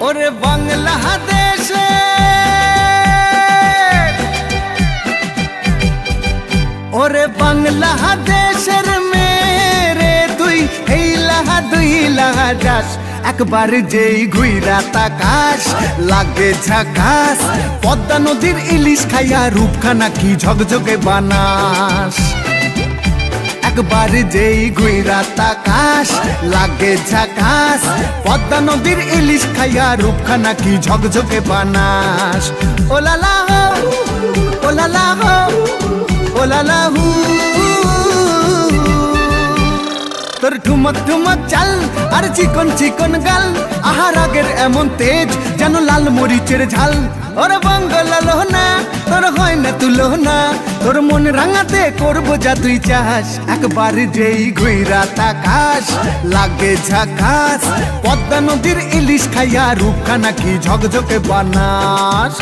ওরে বাংলাদেশে ওরে বাংলাদেশের মেরে তুই হেইলাহা দুইলাহা যাস একবার যেই ঘুইরা তাকাস লাগে ঝাকাস পদ্মা নদীর ইলিশ খাইয়া রূপখানা কি ঝকঝকে বানাস একবার যেই ঘুইরা তাকাস লাগে ঝাকাস পদ্মা নদীর ইলিশ খাইয়া রূপখানা কি ঝকঝকে বানাস ওলালা হো ওলালা হো ওলালা হু তোর ঠুমক ঠুমক চাল আর চিকন চিকন গাল আহার আগের এমন তেজ যেন লাল মরিচের ঝাল ওর বঙ্গলালো না তোর হয় না তুলো না তোর মন রাঙাতে করবো যা তুই চাস একবার যেই ঘুইরা তাকাস লাগে ঝাকাস পদ্মা নদীর ইলিশ খাইয়া রূপখানা কি ঝকঝকে বানাস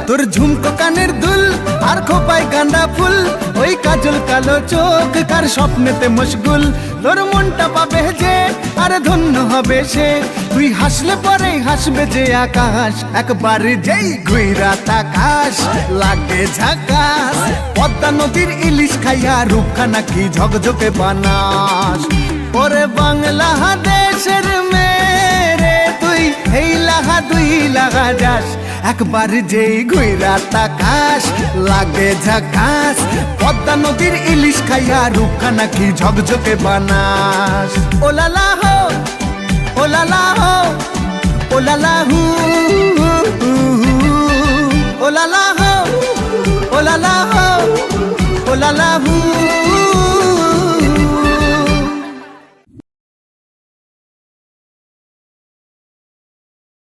তোর ঝুমকো কানের দুল আর খোপায় গাঁদা ফুল ওই কাজল কালো চোখ কার স্বপ্নেতে মশগুল তোর মনটা পাবে যে আর ধন্য হবে সে তুই হাসলে পরে হাসবে যে আকাশ একবার যেই ঘুইরা তাকাস লাগে ঝাকাস পদ্মা নদীর ইলিশ খাইয়া রূপখানা কি ঝকঝকে বানাস ওরে বাংলাদেশের মেরে তুই হেইলাহা দুইলাহা যাস একবার যেই ঘুইরা তাকাস লাগে ঝাকাস পদ্মা নদীর ইলিশ খাইয়া রূপখানা কি ঝকঝকে বানাস ওলালা হো ওলালা হো ওলালা হু ওলালা হো ওলালা হো ওলালা হু